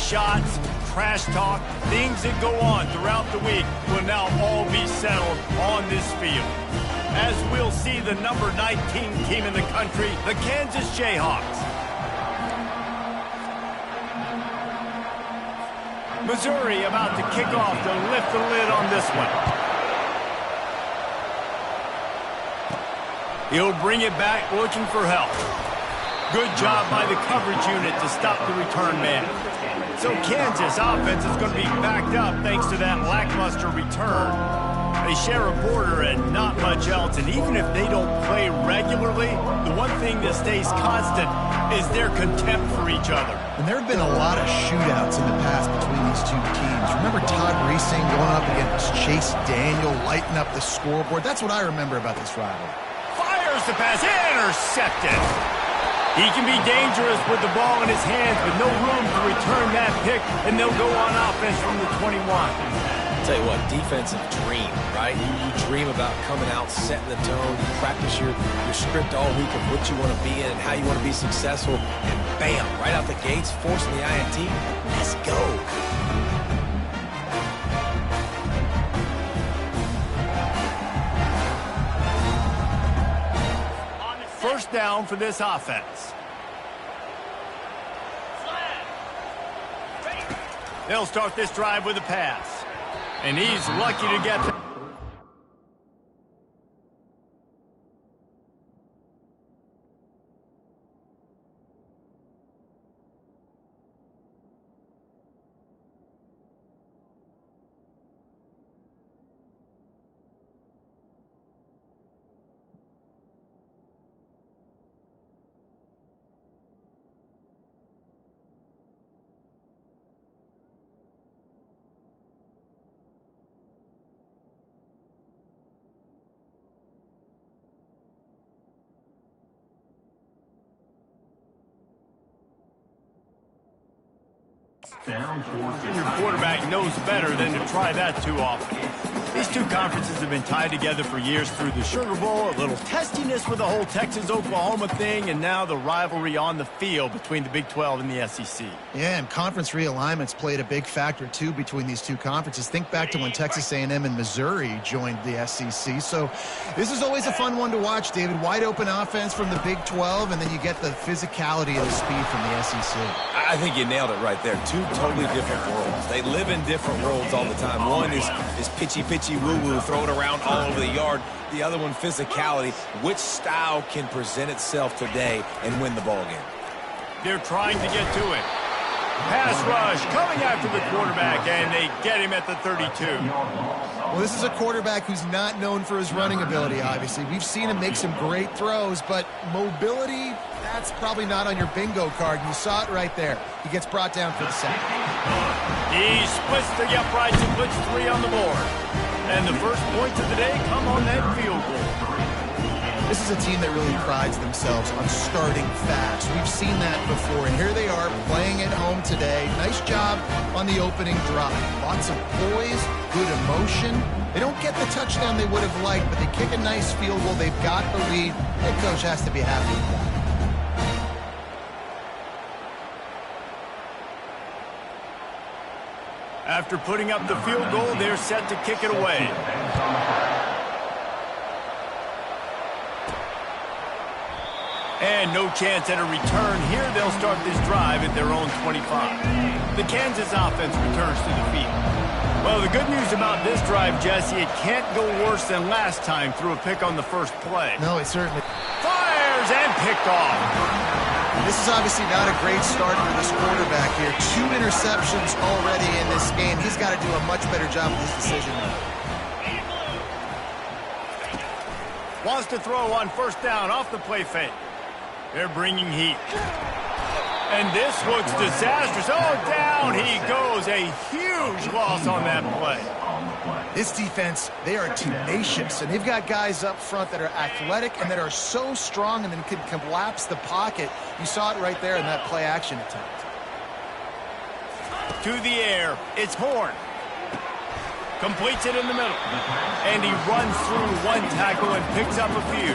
shots, trash talk, things that go on throughout the week will now all be settled on this field. As we'll see the number 19 team in the country, the Kansas Jayhawks. Missouri about to kick off to lift the lid on this one. He'll bring it back looking for help. Good job by the coverage unit to stop the return man. So Kansas offense is going to be backed up thanks to that lackluster return. They share a border and not much else, and even if they don't play regularly, the one thing that stays constant is their contempt for each other. And there have been a lot of shootouts in the past between these two teams. Remember Todd Reesing going up against Chase Daniel, lighting up the scoreboard? That's what I remember about this rivalry. Fires the pass, intercepted. He can be dangerous with the ball in his hands, but no room to return that pick, and they'll go on offense from the 21. I'll tell you what, defensive dream, right? You dream about coming out, setting the tone. You practice your script all week of what you want to be in and how you want to be successful. And bam, right out the gates, forcing the INT. Let's go. First down for this offense. They'll start this drive with a pass. And he's lucky to get the... Your quarterback knows better than to try that too often. These two conferences have been tied together for years through the Sugar Bowl, a little testiness with the whole Texas-Oklahoma thing, and now the rivalry on the field between the Big 12 and the SEC. Yeah, and conference realignments played a big factor, too, between these two conferences. Think back to when Texas A&M and Missouri joined the SEC. So this is always a fun one to watch, David. Wide open offense from the Big 12, and then you get the physicality and the speed from the SEC. I think you nailed it right there. Two totally different worlds. They live in different worlds all the time. One is pitchy woo-woo, throw it around all over the yard. The other one, physicality. Which style can present itself today and win the ball game? They're trying to get to it. Pass rush coming after the quarterback, and they get him at the 32. Well, this is a quarterback who's not known for his running ability, obviously. We've seen him make some great throws, but mobility, that's probably not on your bingo card. You saw it right there. He gets brought down for the sack. He splits the uprights and puts 3 on the board. And the first points of the day come on that field goal. This is a team that really prides themselves on starting fast. We've seen that before, and here they are playing at home today. Nice job on the opening drive. Lots of poise, good emotion. They don't get the touchdown they would have liked, but they kick a nice field goal. They've got the lead. Head coach has to be happy with that. After putting up the field goal, they're set to kick it away. And no chance at a return here. They'll start this drive at their own 25. The Kansas offense returns to the field. Well, the good news about this drive, Jesse, it can't go worse than last time through a pick on the first play. No, it certainly... Fires and picked off. This is obviously not a great start for this quarterback here. 2 interceptions already in this game. He's got to do a much better job with his decision making. Wants to throw on first down off the play fake. They're bringing heat. And this looks disastrous. Oh, down he goes. A huge loss on that play. This defense, they are tenacious, and they've got guys up front that are athletic and that are so strong and then can collapse the pocket. You saw it right there in that play-action attempt. To the air. It's Horn. Completes it in the middle. And he runs through one tackle and picks up a few.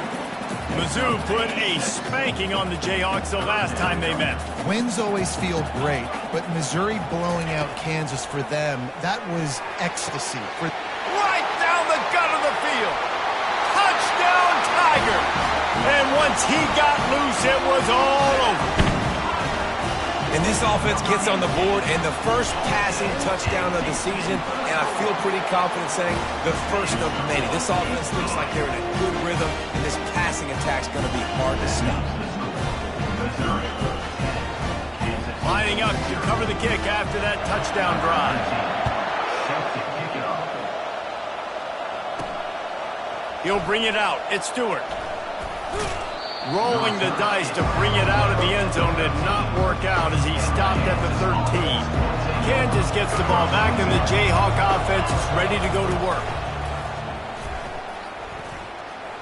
Mizzou put a spanking on the Jayhawks the last time they met. Wins always feel great, but Missouri blowing out Kansas for them, that was ecstasy. Right down the gut of the field. Touchdown, Tiger. And once he got loose, it was all over. And this offense gets on the board, and the first passing touchdown of the season, and I feel pretty confident saying the first of many. This offense looks like they're in a good rhythm, and this passing attack's going to be hard to stop. Lining up to cover the kick after that touchdown drive. He'll bring it out. It's Stewart. Rolling the dice to bring it out of the end zone did not work out as he stopped at the 13. Kansas gets the ball back, and the Jayhawk offense is ready to go to work.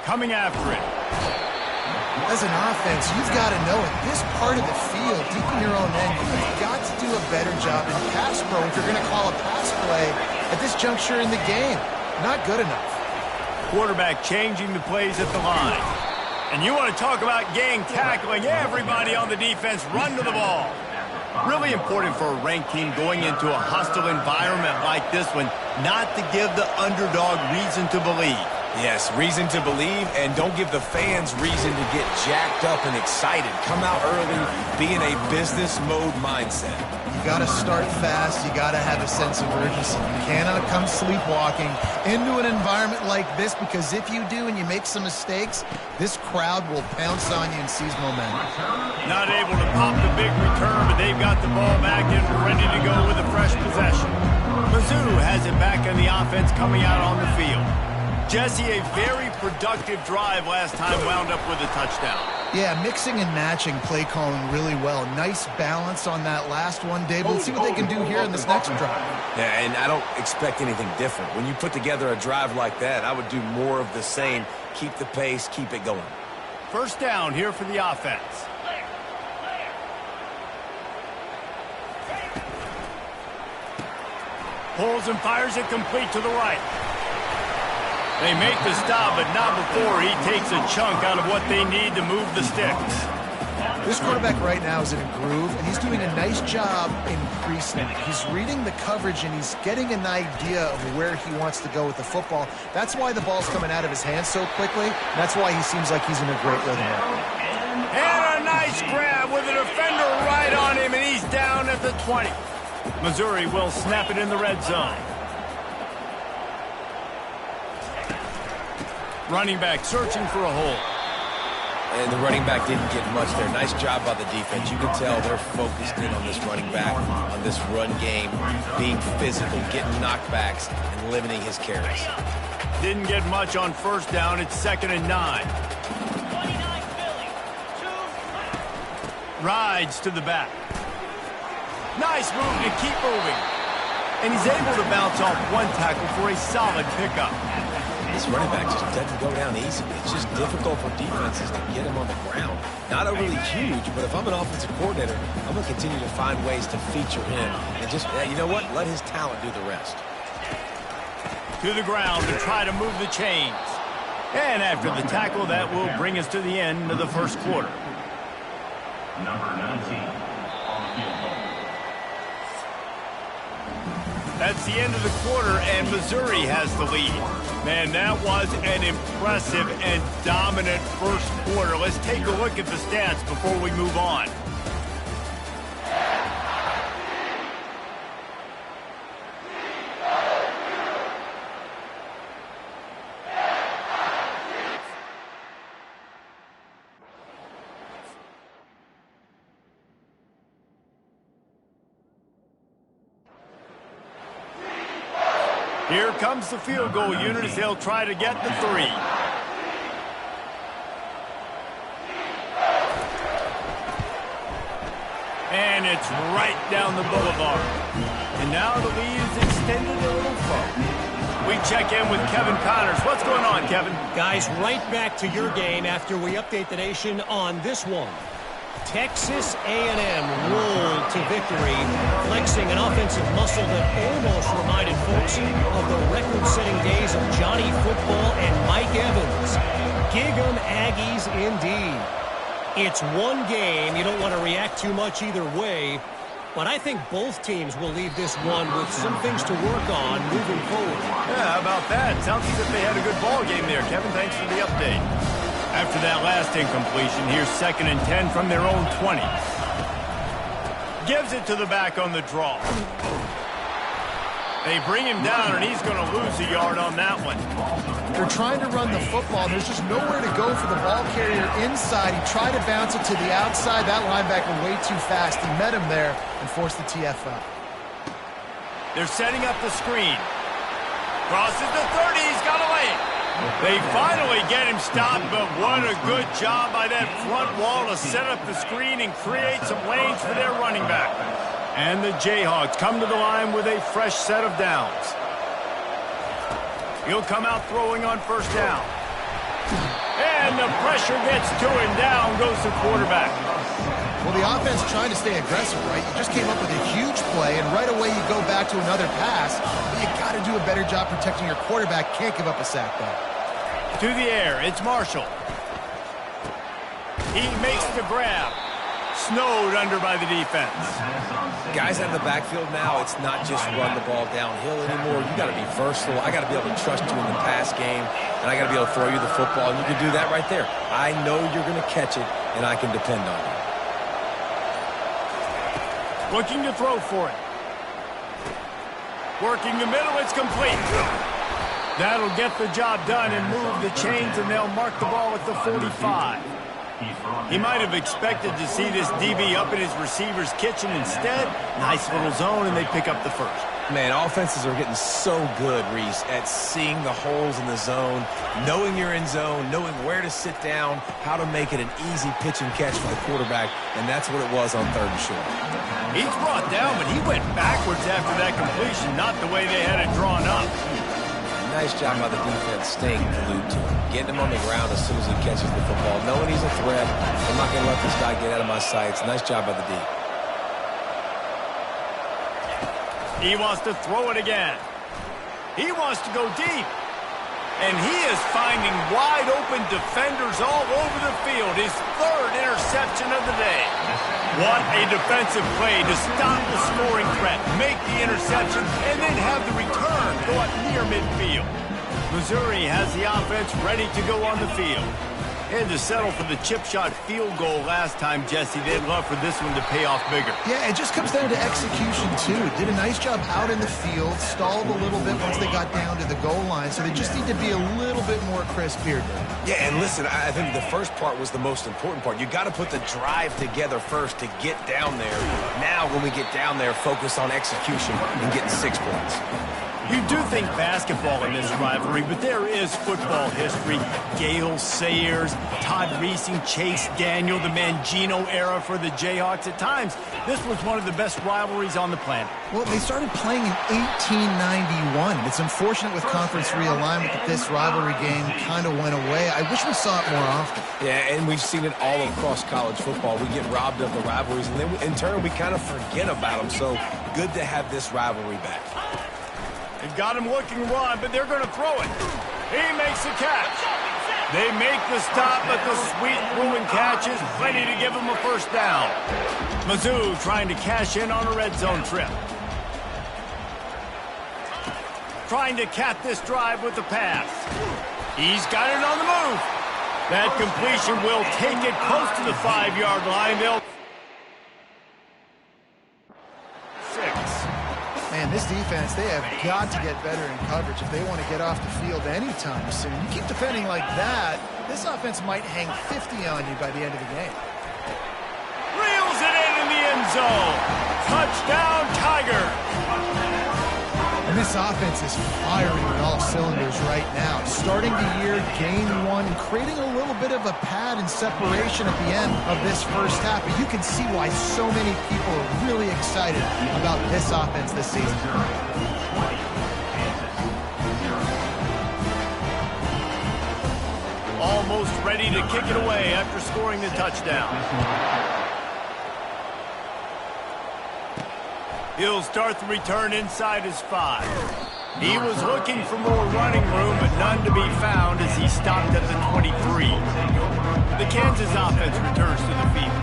Coming after it. As an offense, you've got to know at this part of the field, deep in your own end, you've got to do a better job in pass pro if you're going to call a pass play at this juncture in the game. Not good enough. Quarterback changing the plays at the line. And you want to talk about gang tackling, everybody on the defense run to the ball. Really important for a ranked team going into a hostile environment like this one, not to give the underdog reason to believe. Yes, reason to believe, and don't give the fans reason to get jacked up and excited. Come out early, be in a business mode mindset. You got to start fast. You got to have a sense of urgency. You cannot come sleepwalking into an environment like this, because if you do and you make some mistakes, this crowd will pounce on you and seize momentum. Not able to pop the big return, but they've got the ball back and ready to go with a fresh possession. Mizzou has it back on the offense coming out on the field. Jesse, a very productive drive last time, wound up with a touchdown. Yeah, mixing and matching play calling really well. Nice balance on that last one, Dave. Let's see what they can do here in this next drive. Yeah, and I don't expect anything different. When you put together a drive like that, I would do more of the same. Keep the pace, keep it going. First down here for the offense. Pulls and fires it complete to the right. They make the stop, but not before he takes a chunk out of what they need to move the sticks. This quarterback right now is in a groove, and he's doing a nice job increasing it. He's reading the coverage, and he's getting an idea of where he wants to go with the football. That's why the ball's coming out of his hands so quickly. That's why he seems like he's in a great rhythm. And a nice grab with a defender right on him, and he's down at the 20. Missouri will snap it in the red zone. Running back searching for a hole. And the running back didn't get much there. Nice job by the defense. You can tell they're focused in on this running back, on this run game, being physical, getting knockbacks, and limiting his carries. Didn't get much on first down. It's 2nd and 9. Rides to the back. Nice move to keep moving. And he's able to bounce off one tackle for a solid pickup. This running back just doesn't go down easy. It's just difficult for defenses to get him on the ground. Not overly huge, but if I'm an offensive coordinator, I'm going to continue to find ways to feature him. And just, you know what? Let his talent do the rest. To the ground to try to move the chains. And after the tackle, that will bring us to the end of the first quarter. Number 19. That's the end of the quarter, and Missouri has the lead. Man, that was an impressive and dominant first quarter. Let's take a look at the stats before we move on. Here comes the field goal unit as they'll try to get the 3. And it's right down the boulevard. And now the lead is extended a little further. We check in with Kevin Connors. What's going on, Kevin? Guys, right back to your game after we update the nation on this one. Texas A&M rolled to victory, flexing an offensive muscle that almost reminded folks of the record-setting days of Johnny Football and Mike Evans. Gig 'em Aggies indeed. It's one game. You don't want to react too much either way, but I think both teams will leave this one with some things to work on moving forward. Yeah, how about that? Sounds as if they had a good ball game there, Kevin. Thanks for the update. After that last incompletion, here's 2nd and 10 from their own 20. Gives it to the back on the draw. They bring him down, and he's going to lose a yard on that one. They're trying to run the football. There's just nowhere to go for the ball carrier inside. He tried to bounce it to the outside. That linebacker way too fast. He met him there and forced the TFL. They're setting up the screen. Crosses the 30. He's got away. They finally get him stopped, but what a good job by that front wall to set up the screen and create some lanes for their running back. And the Jayhawks come to the line with a fresh set of downs. He'll come out throwing on 1st down. And the pressure gets to him. Down goes the quarterback. Well, the offense trying to stay aggressive, right? You just came up with a huge play, and right away you go back to another pass. But you got to do a better job protecting your quarterback. Can't give up a sack there. To the air, it's Marshall. He makes the grab. Snowed under by the defense. Guys out of the backfield now, it's not just run the ball downhill anymore. You got to be versatile. I got to be able to trust you in the pass game, and I got to be able to throw you the football, and you can do that right there. I know you're going to catch it, and I can depend on you. Looking to throw for it. Working the middle, it's complete. That'll get the job done and move the chains, and they'll mark the ball at the 45. He might have expected to see this DB up in his receiver's kitchen. Instead, nice little zone, and they pick up the first. Man, offenses are getting so good, Reese, at seeing the holes in the zone, knowing you're in zone, knowing where to sit down, how to make it an easy pitch and catch for the quarterback, and that's what it was on 3rd and short. He's brought down, but he went backwards after that completion, not the way they had it drawn up. Nice job by the defense staying glued to him, getting him on the ground as soon as he catches the football, knowing he's a threat. I'm not going to let this guy get out of my sights. Nice job by the D. He wants to throw it again. He wants to go deep. And he is finding wide-open defenders all over the field. His 3rd interception of the day. What a defensive play to stop the scoring threat, make the interception, and then have the return go up near midfield. Missouri has the offense ready to go on the field. Had to settle for the chip shot field goal last time, Jesse. They'd love for this one to pay off bigger. Yeah, it just comes down to execution, too. Did a nice job out in the field, stalled a little bit once they got down to the goal line, so they just need to be a little bit more crisp here. Yeah, and listen, I think the first part was the most important part. You got to put the drive together first to get down there. Now, when we get down there, focus on execution and getting 6 points. You do think basketball in this rivalry, but there is football history. Gale Sayers, Todd Reesing, Chase Daniel, the Mangino era for the Jayhawks. At times, this was one of the best rivalries on the planet. Well, they started playing in 1891. It's unfortunate with conference realignment that this rivalry game kind of went away. I wish we saw it more often. Yeah, and we've seen it all across college football. We get robbed of the rivalries, and then in turn, we kind of forget about them. So good to have this rivalry back. They've got him looking run, but they're going to throw it. He makes the catch. They make the stop, but the sweet throwing catch is plenty to give him a 1st down. Mizzou trying to cash in on a red zone trip. Trying to cap this drive with the pass. He's got it on the move. That completion will take it close to the 5-yard line. They'll... 6. Man, this defense, they have got to get better in coverage if they want to get off the field anytime soon. You keep defending like that, this offense might hang 50 on you by the end of the game. Reels it in the end zone. Touchdown, Tiger. And this offense is firing on all cylinders right now. Starting the year, gain 1, and creating a little bit of a pad and separation at the end of this first half. But you can see why so many people are really excited about this offense this season. Almost ready to kick it away after scoring the touchdown. He'll start the return inside his 5. He was looking for more running room, but none to be found as he stopped at the 23. The Kansas offense returns to the field.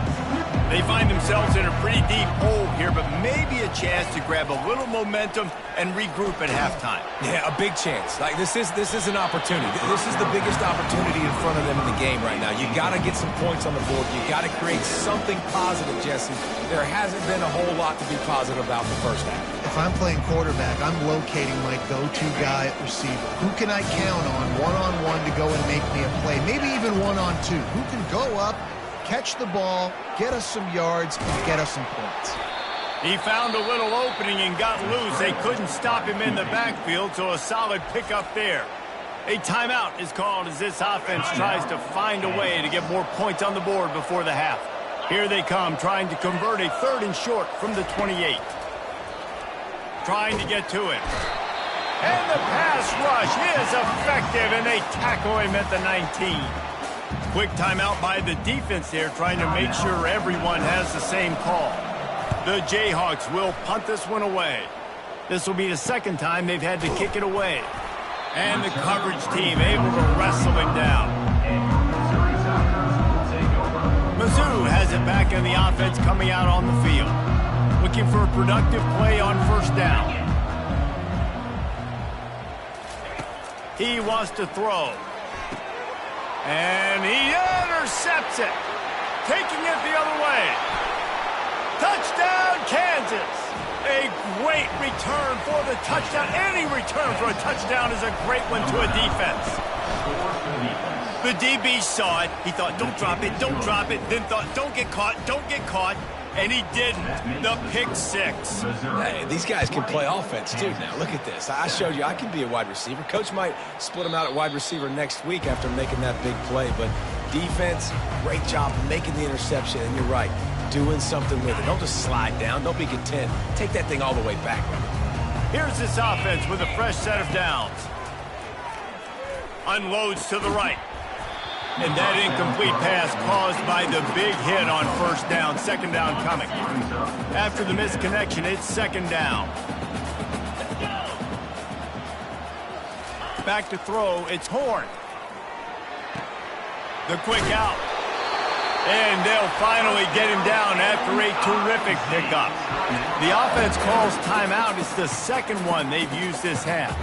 They find themselves in a pretty deep hole here, but maybe a chance to grab a little momentum and regroup at halftime. Yeah, a big chance. Like this is an opportunity. This is the biggest opportunity in front of them in the game right now. You got to get some points on the board. You got to create something positive, Jesse. There hasn't been a whole lot to be positive about the first half. If I'm playing quarterback, I'm locating my go-to guy at receiver. Who can I count on one-on-one to go and make me a play? Maybe even one-on-two. Who can go up, catch the ball, get us some yards, and get us some points? He found a little opening and got loose. They couldn't stop him in the backfield, so a solid pickup there. A timeout is called as this offense tries to find a way to get more points on the board before the half. Here they come, trying to convert a 3rd and short from the 28. Trying to get to it. And the pass rush is effective, and they tackle him at the 19. Quick timeout by the defense there, trying to make sure everyone has the same call. The Jayhawks will punt this one away. This will be the 2nd time they've had to kick it away. And the coverage team able to wrestle him down. Mizzou has it back in the offense coming out on the field. Looking for a productive play on 1st down. He wants to throw. And he intercepts it. Taking it the other way. Touchdown, Kansas. A great return for the touchdown. Any return for a touchdown is a great one to a defense. The DB saw it. He thought, don't drop it, don't drop it. Then thought, don't get caught, don't get caught. And he didn't. The pick 6. Hey, these guys can play offense, too, now. Look at this. I showed you I can be a wide receiver. Coach might split him out at wide receiver next week after making that big play. But defense, great job making the interception. And you're right, doing something with it. Don't just slide down. Don't be content. Take that thing all the way back. Here's this offense with a fresh set of downs. Unloads to the right. And that incomplete pass caused by the big hit on 1st down. 2nd down coming. After the misconnection, it's 2nd down. Back to throw, it's Horn. The quick out. And they'll finally get him down after a terrific pickup. The offense calls timeout. It's the 2nd one they've used this half.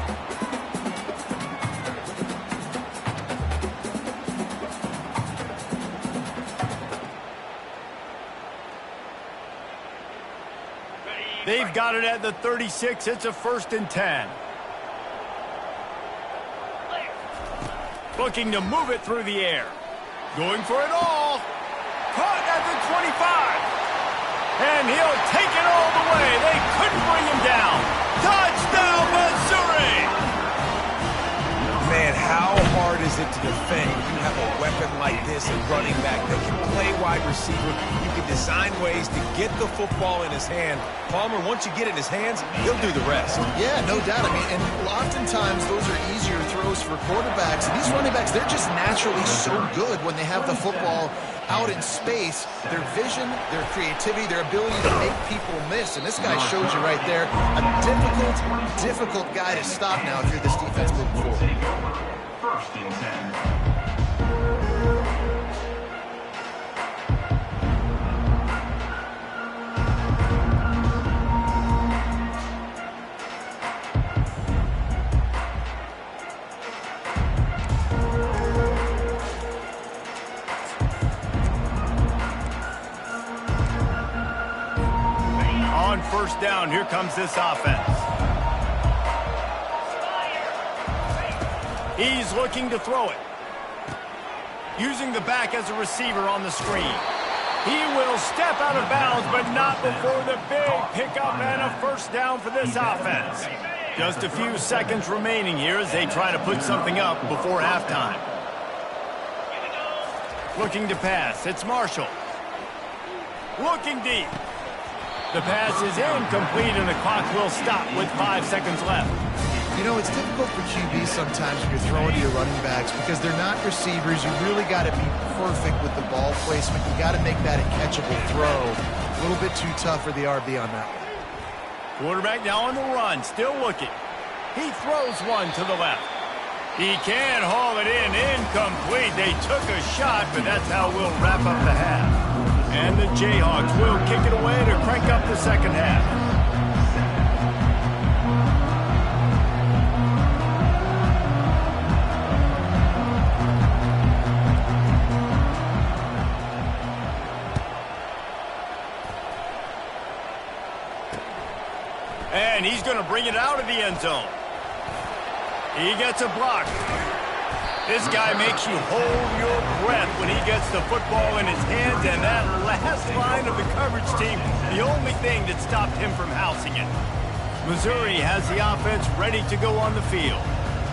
They've got it at the 36. It's a 1st and 10. Looking to move it through the air. Going for it all. Caught at the 25. And he'll take it all the way. They couldn't bring him down. Touchdown, Missouri! Man, how hard is it to defend when you have a weapon like this at running back that can play wide receiver? You can design ways to get the football in his hand. Palmer, once you get it in his hands, he'll do the rest. Yeah, no doubt. I mean, and oftentimes those are easier throws for quarterbacks. And these running backs, they're just naturally so good when they have the football out in space. Their vision, their creativity, their ability to make people miss. And this guy shows you right there, a difficult guy to stop now if you're this defense moving forward. 1st and 10. On 1st down, here comes this offense. He's looking to throw it. Using the back as a receiver on the screen. He will step out of bounds, but not before the big pickup and a 1st down for this offense. Just a few seconds remaining here as they try to put something up before halftime. Looking to pass. It's Marshall. Looking deep. The pass is incomplete, and the clock will stop with 5 seconds left. You know, it's difficult for QBs sometimes when you're throwing to your running backs because they're not receivers. You really got to be perfect with the ball placement. You got to make that a catchable throw. A little bit too tough for the RB on that one. Quarterback now on the run, still looking. He throws one to the left. He can haul it in. Incomplete. They took a shot, but that's how we'll wrap up the half. And the Jayhawks will kick it away to crank up the second half. And he's going to bring it out of the end zone. He gets a block. This guy makes you hold your breath when he gets the football in his hands, and that last line of the coverage team, the only thing that stopped him from housing it. Missouri has the offense ready to go on the field.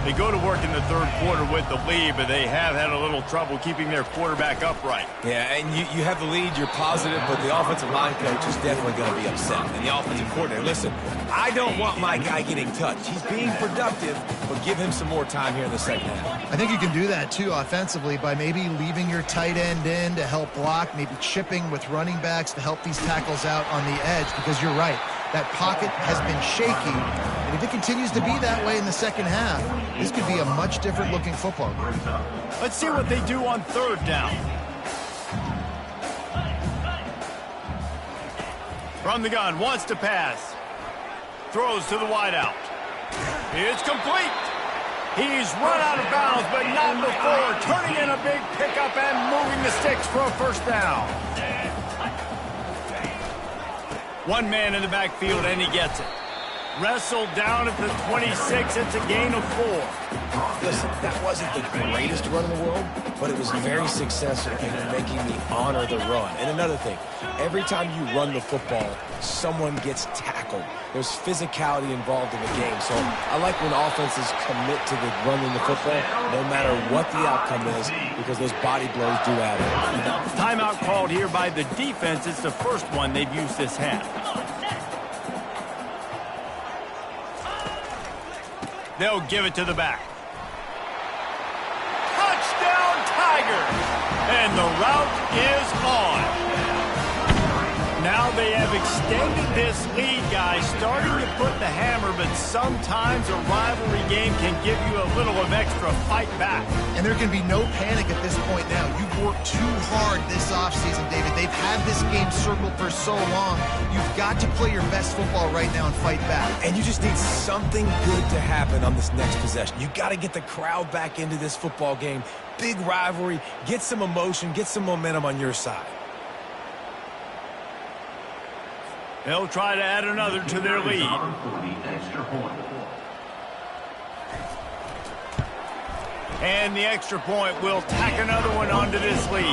They go to work in the third quarter with the lead, but they have had a little trouble keeping their quarterback upright. Yeah, and you have the lead, you're positive, but the offensive line coach is definitely going to be upset. And the offensive coordinator, listen, I don't want my guy getting touched. He's being productive, but give him some more time here in the second half. I think you can do that, too, offensively, by maybe leaving your tight end in to help block, maybe chipping with running backs to help these tackles out on the edge, because you're right. That pocket has been shaky, and if it continues to be that way in the second half, this could be a much different looking football game. Let's see what they do on third down. From the gun, wants to pass. Throws to the wideout. It's complete. He's run out of bounds, but not before turning in a big pickup and moving the sticks for a first down. One man in the backfield, and he gets it. Wrestled down at the 26. It's a gain of 4. Listen, that wasn't the greatest run in the world, but it was very successful in making me honor the run. And another thing, every time you run the football, someone gets tackled. There's physicality involved in the game. So I like when offenses commit to the running the football, no matter what the outcome is, because those body blows do add up. Timeout called here by the defense. It's the first one they've used this half. They'll give it to the back. Touchdown, Tigers! And the route is on. Now they have extended this lead, guys, starting to put the hammer, but sometimes a rivalry game can give you a little of extra fight back. And there can be no panic at this point now. You've worked too hard this offseason, David. They've had this game circled for so long. You've got to play your best football right now and fight back. And you just need something good to happen on this next possession. You got to get the crowd back into this football game. Big rivalry. Get some emotion. Get some momentum on your side. They'll try to add another to their lead. And the extra point will tack another one onto this lead.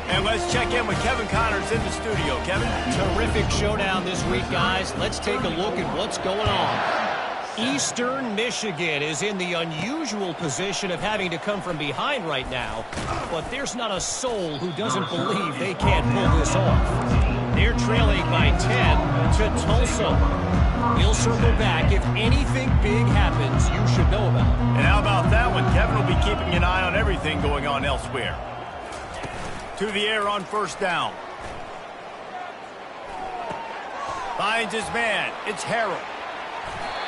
And let's check in with Kevin Connors in the studio. Kevin? Terrific showdown this week, guys. Let's take a look at what's going on. Eastern Michigan is in the unusual position of having to come from behind right now, but there's not a soul who doesn't believe they can't pull this off. They're trailing by 10 to Tulsa. We'll circle back. If anything big happens, you should know about it. And how about that one? Kevin will be keeping an eye on everything going on elsewhere. To the air on first down. Finds his man. It's Harrell.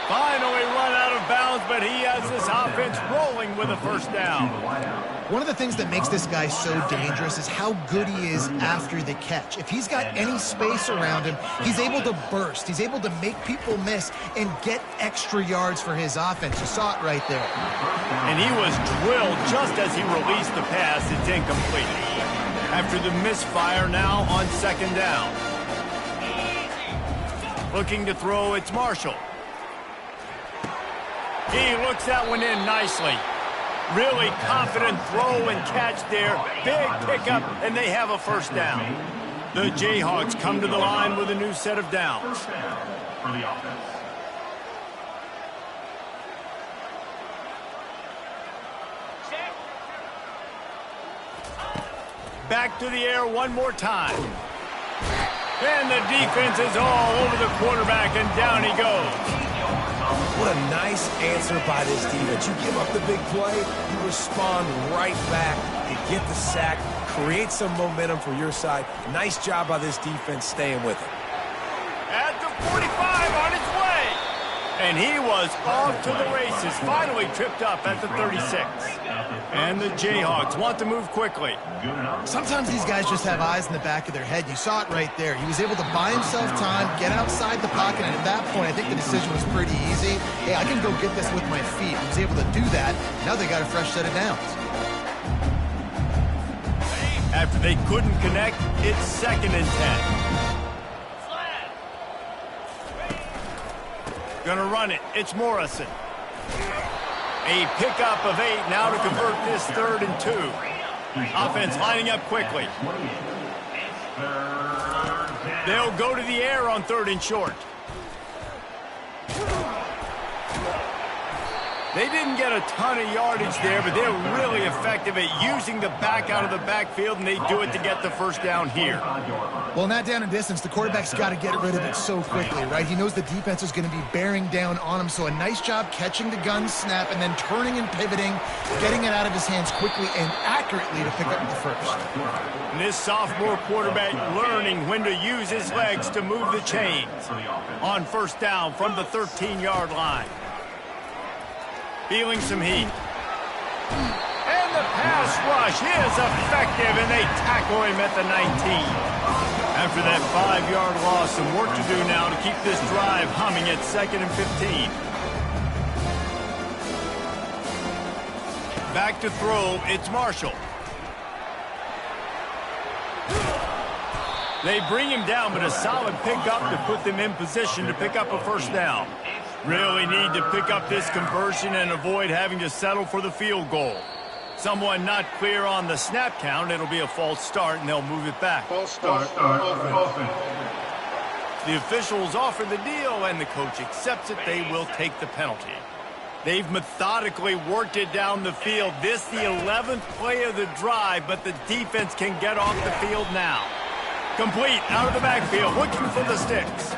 Finally run out of bounds, but he has this offense rolling with a first down. One of the things that makes this guy so dangerous is how good he is after the catch. If he's got any space around him, he's able to burst. He's able to make people miss and get extra yards for his offense. You saw it right there. And he was drilled just as he released the pass. It's incomplete. After the misfire now on second down. Looking to throw, it's Marshall. He looks that one in nicely. Really confident throw and catch there. Big pickup, and they have a first down. The Jayhawks come to the line with a new set of downs. First down for the offense. Back to the air one more time. And the defense is all over the quarterback, and down he goes. What a nice answer by this defense. You give up the big play, you respond right back, you get the sack, create some momentum for your side. Nice job by this defense staying with it. At the 45 on its way. And he was off to the races, finally tripped up at the 36. And the Jayhawks want to move quickly. Sometimes these guys just have eyes in the back of their head. You saw it right there. He was able to buy himself time, get outside the pocket, and at that point, I think the decision was pretty easy. Hey, I can go get this with my feet. He was able to do that. Now they got a fresh set of downs. After they couldn't connect, it's 2nd and 10. Gonna run it. It's Morrison. A pickup of 8 now to convert this 3rd and 2. Offense lining up quickly. They'll go to the air on 3rd and short. They didn't get a ton of yardage there, but they're really effective at using the back out of the backfield, and they do it to get the first down here. Well, in that down and distance, the quarterback's got to get rid of it so quickly, right? He knows the defense is going to be bearing down on him, so a nice job catching the gun snap and then turning and pivoting, getting it out of his hands quickly and accurately to pick up the first. And this sophomore quarterback learning when to use his legs to move the chains. On 1st down from the 13-yard line. Feeling some heat. And the pass rush is effective, and they tackle him at the 19. After that 5-yard loss, some work to do now to keep this drive humming at 2nd and 15. Back to throw, it's Marshall. They bring him down, but a solid pickup to put them in position to pick up a first down. Really need to pick up this conversion and avoid having to settle for the field goal. Someone not clear on the snap count. It'll be a false start, and they'll move it back. False start. The officials offer the deal, and the coach accepts it. They will take the penalty. They've methodically worked it down the field. This the 11th play of the drive, but the defense can get off the field now. Complete out of the backfield, looking for the sticks.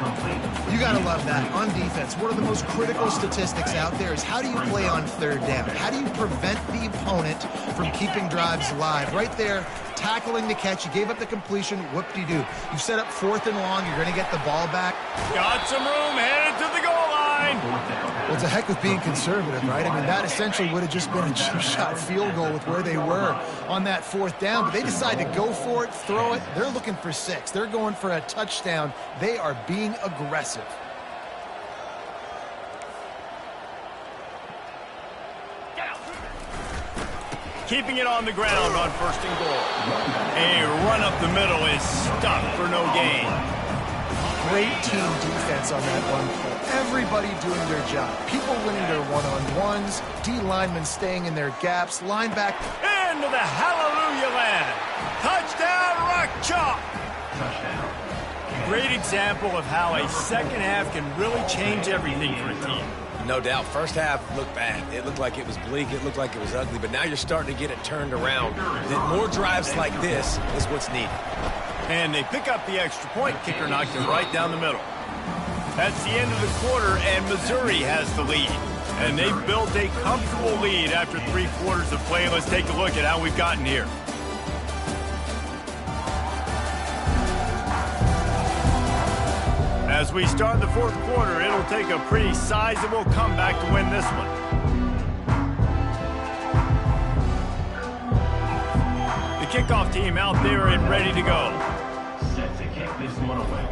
You got to love that. On defense, one of the most critical statistics out there is how do you play on 3rd down? How do you prevent the opponent from keeping drives alive? Right there, tackling the catch. You gave up the completion. Whoop-de-doo. You set up 4th and long. You're going to get the ball back. Got some room, headed to the goal line. Well, it's a heck of being conservative, right? I mean, that essentially would have just been a cheap-shot field goal with where they were on that 4th down. But they decide to go for it, throw it. They're looking for 6. They're going for a touchdown. They are being aggressive. Keeping it on the ground on 1st and goal. A run up the middle is stuck for no gain. Great team defense on that one play. Everybody doing their job. People winning their one-on-ones, D-linemen staying in their gaps, linebacker. Into the hallelujah land. Touchdown, Rock Chalk. Great example of how a second half can really change everything for a team. No doubt. First half looked bad. It looked like it was bleak. It looked like it was ugly. But now you're starting to get it turned around. Then more drives like this is what's needed. And they pick up the extra point. Kicker knocked it right down the middle. That's the end of the quarter, and Missouri has the lead. And they've built a comfortable lead after 3 quarters of play. Let's take a look at how we've gotten here. As we start the 4th quarter, it'll take a pretty sizable comeback to win this one. The kickoff team out there and ready to go. Set to kick this one away.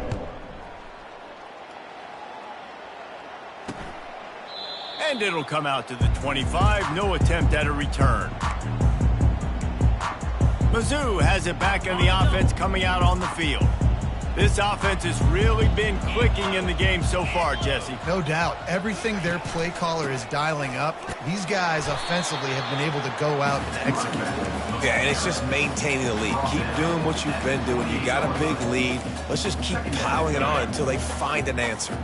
And it'll come out to the 25. No attempt at a return. Mizzou has it back on the offense coming out on the field. This offense has really been clicking in the game so far, Jesse. No doubt. Everything their play caller is dialing up, these guys offensively have been able to go out and execute. Yeah, and it's just maintaining the lead. Keep doing what you've been doing. You got a big lead. Let's just keep piling it on until they find an answer.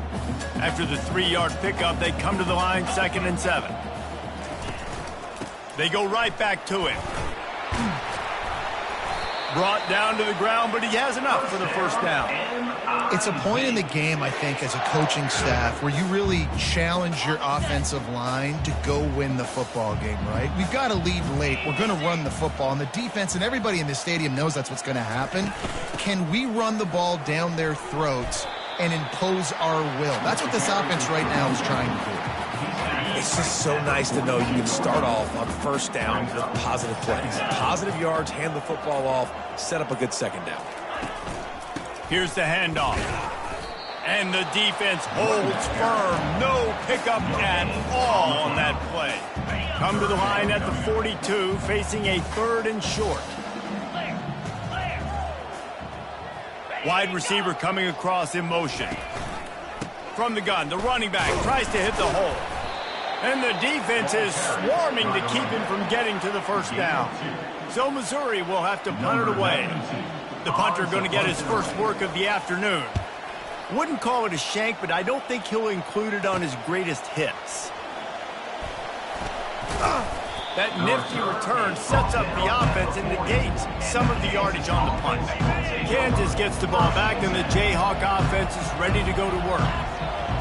After the 3-yard pickup, they come to the line 2nd and 7. They go right back to it. Brought down to the ground, but he has enough for the first down. It's a point in the game, I think, as a coaching staff where you really challenge your offensive line to go win the football game, right? We've got to lead late. We're going to run the football, and the defense and everybody in the stadium knows that's what's going to happen. Can we run the ball down their throats and impose our will. That's what this offense right now is trying to do. It's just so nice to know you can start off on first down with positive plays. Positive yards, hand the football off, set up a good second down. Here's the handoff. And the defense holds firm. No pickup at all on that play. Come to the line at the 42, facing a 3rd and short. Wide receiver coming across in motion. From the gun, the running back tries to hit the hole. And the defense is swarming to keep him from getting to the first down. So Missouri will have to punt it away. The punter going to get his first work of the afternoon. Wouldn't call it a shank, but I don't think he'll include it on his greatest hits. That nifty return sets up the offense and negates some of the yardage on the punt. Kansas gets the ball back, and the Jayhawk offense is ready to go to work.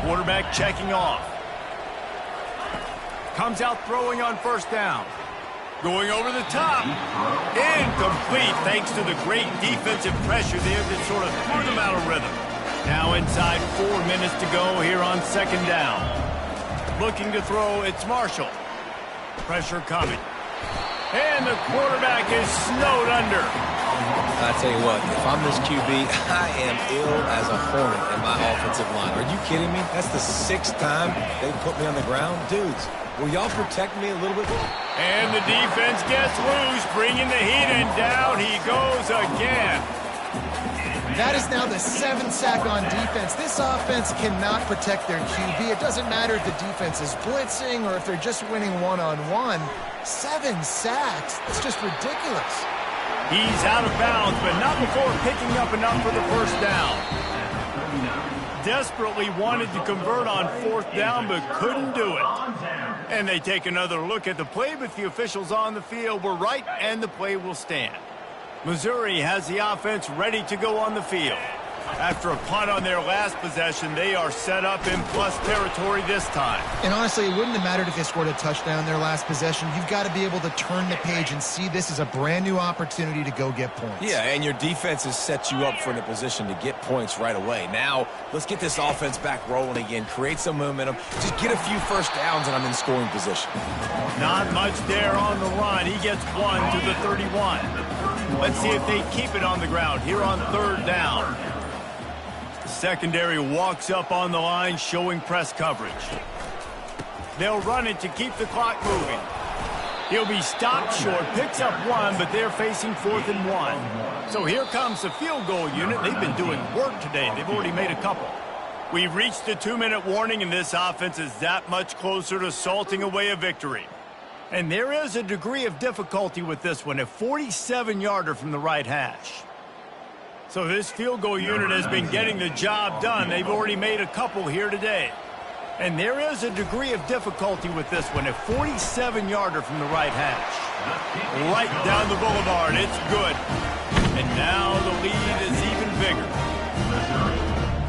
Quarterback checking off. Comes out throwing on first down. Going over the top. Incomplete thanks to the great defensive pressure there that sort of threw them out of rhythm. Now inside 4 minutes to go here on second down. Looking to throw, it's Marshall. Pressure coming. And the quarterback is snowed under. I tell you what, if I'm this QB, I am ill as a hornet in my offensive line. Are you kidding me? That's the 6th time they put me on the ground. Dudes, will y'all protect me a little bit? And the defense gets loose, bringing the heat, and down he goes again. That is now the 7th sack on defense. This offense cannot protect their QB. It doesn't matter if the defense is blitzing or if they're just winning one-on-one. 7 sacks. That's just ridiculous. He's out of bounds, but not before picking up enough for the first down. Desperately wanted to convert on 4th down, but couldn't do it. And they take another look at the play, but the officials on the field were right, and the play will stand. Missouri has the offense ready to go on the field. After a punt on their last possession, they are set up in plus territory this time. And honestly, it wouldn't have mattered if they scored a touchdown their last possession. You've got to be able to turn the page and see this as a brand new opportunity to go get points. Yeah, and your defense has set you up for in a position to get points right away. Now, let's get this offense back rolling again, create some momentum, just get a few first downs, and I'm in scoring position. Not much there on the run. He gets 1 to the 31. Let's see if they keep it on the ground here on 3rd down. The secondary walks up on the line, showing press coverage. They'll run it to keep the clock moving. He'll be stopped short, picks up 1, but they're facing 4th and 1. So here comes the field goal unit. They've been doing work today. They've already made a couple. We've reached the 2-minute warning, and this offense is that much closer to salting away a victory. And there is a degree of difficulty with this one, a 47-yarder from the right hash. So this field goal unit has been getting the job done. They've already made a couple here today. And there is a degree of difficulty with this one, a 47-yarder from the right hash. Right down the boulevard, it's good. And now the lead is even bigger. Missouri,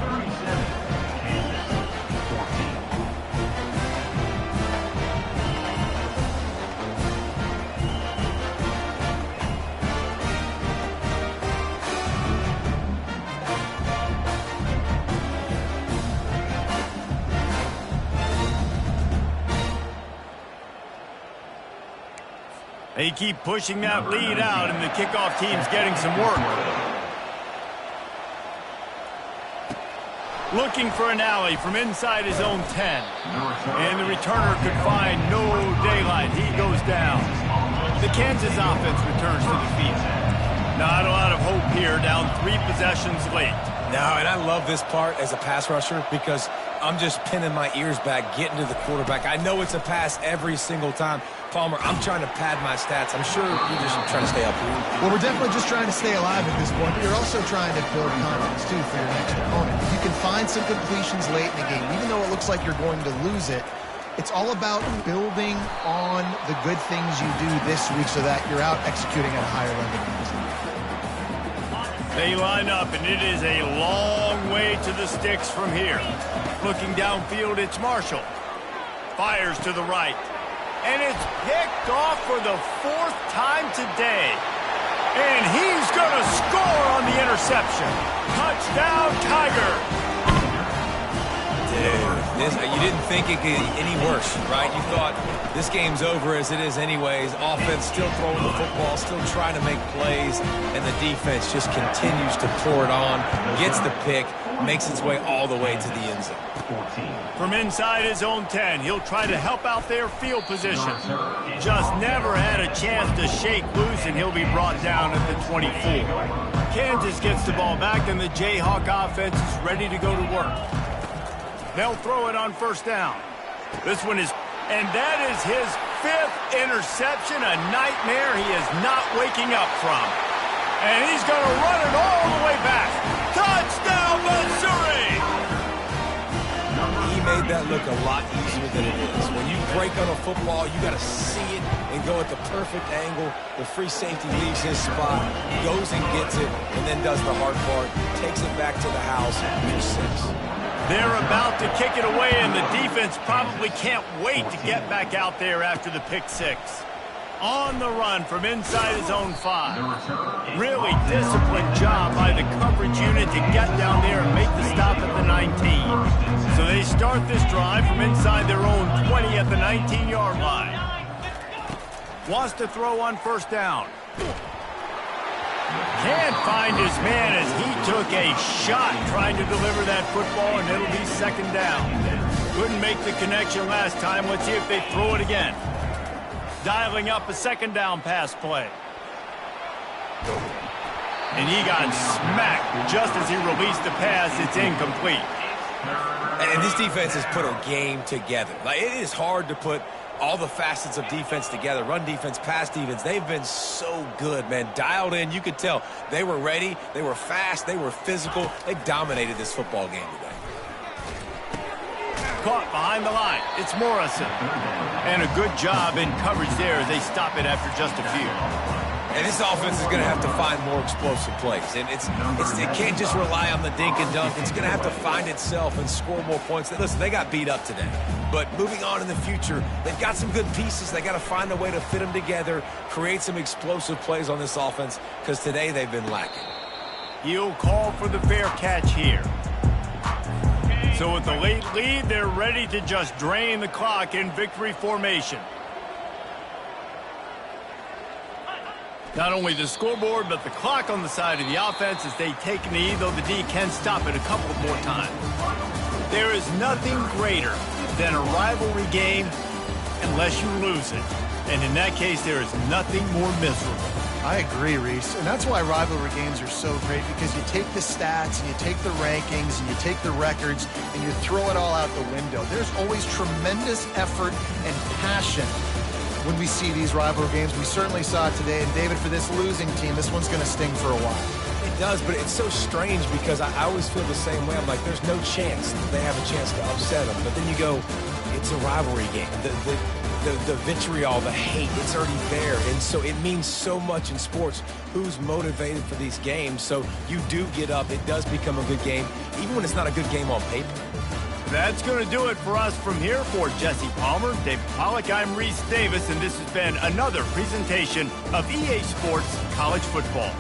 37, Kansas, 14. They keep pushing that lead out, and the kickoff team's getting some work. Looking for an alley from inside his own 10. And the returner could find no daylight. He goes down. The Kansas offense returns to the field. Not a lot of hope here, down 3 possessions late. No, and I love this part as a pass rusher because I'm just pinning my ears back, getting to the quarterback. I know it's a pass every single time. Palmer, I'm trying to pad my stats. I'm sure you're just trying to stay up here. Well, we're definitely just trying to stay alive at this point, but you're also trying to build confidence, too, for your next opponent. If you can find some completions late in the game, even though it looks like you're going to lose it, it's all about building on the good things you do this week so that you're out executing at a higher level than this week. They line up, and it is a long way to the sticks from here. Looking downfield, it's Marshall. Fires to the right. And it's picked off for the 4th time today. And he's going to score on the interception. Touchdown, Tiger. You didn't think it could get any worse, right? You thought this game's over as it is anyways. Offense still throwing the football, still trying to make plays, and the defense just continues to pour it on, gets the pick, makes its way all the way to the end zone. From inside his own 10, he'll try to help out their field position. Just never had a chance to shake loose, and he'll be brought down at the 24. Kansas gets the ball back, and the Jayhawk offense is ready to go to work. They'll throw it on first down. This one is, and that is his 5th interception, a nightmare he is not waking up from. And he's going to run it all the way back. Touchdown, Missouri! He made that look a lot easier than it is. When you break on a football, you got to see it and go at the perfect angle. The free safety leaves his spot, goes and gets it, and then does the hard part, takes it back to the house for 6. They're about to kick it away, and the defense probably can't wait to get back out there after the pick 6. On the run from inside his own 5. Really disciplined job by the coverage unit to get down there and make the stop at the 19. So they start this drive from inside their own 20 at the 19-yard line. Wants to throw on first down. Can't find his man as he took a shot trying to deliver that football, and it'll be second down. Couldn't make the connection last time. Let's see if they throw it again. Dialing up a second down pass play. And he got smacked just as he released the pass. It's incomplete. And this defense has put a game together. Like, it is hard to put all the facets of defense together. Run defense, pass defense. They've been so good, man. Dialed in. You could tell they were ready. They were fast. They were physical. They dominated this football game today. Caught behind the line. It's Morrison. And a good job in coverage there as they stop it after just a few. And this offense is going to have to find more explosive plays. And it can't just rely on the dink and dunk. It's going to have to find itself and score more points. Listen, they got beat up today. But moving on in the future, they've got some good pieces. They got to find a way to fit them together, create some explosive plays on this offense, because today they've been lacking. He'll call for the fair catch here. So with the late lead, they're ready to just drain the clock in victory formation. Not only the scoreboard, but the clock on the side of the offense as they take a knee, though the D can stop it a couple more times. There is nothing greater than a rivalry game unless you lose it. And in that case, there is nothing more miserable. I agree, Reese. And that's why rivalry games are so great, because you take the stats and you take the rankings and you take the records and you throw it all out the window. There's always tremendous effort and passion when we see these rivalry games. We certainly saw it today. And David, for this losing team, this one's going to sting for a while. It does, but it's so strange because I always feel the same way. I'm like, there's no chance that they have a chance to upset them. But then you go, it's a rivalry game. The vitriol, the hate, it's already there. And so it means so much in sports who's motivated for these games. So you do get up. It does become a good game, even when it's not a good game on paper. That's going to do it for us from here. For Jesse Palmer, David Pollack, I'm Reese Davis, and this has been another presentation of EA Sports College Football.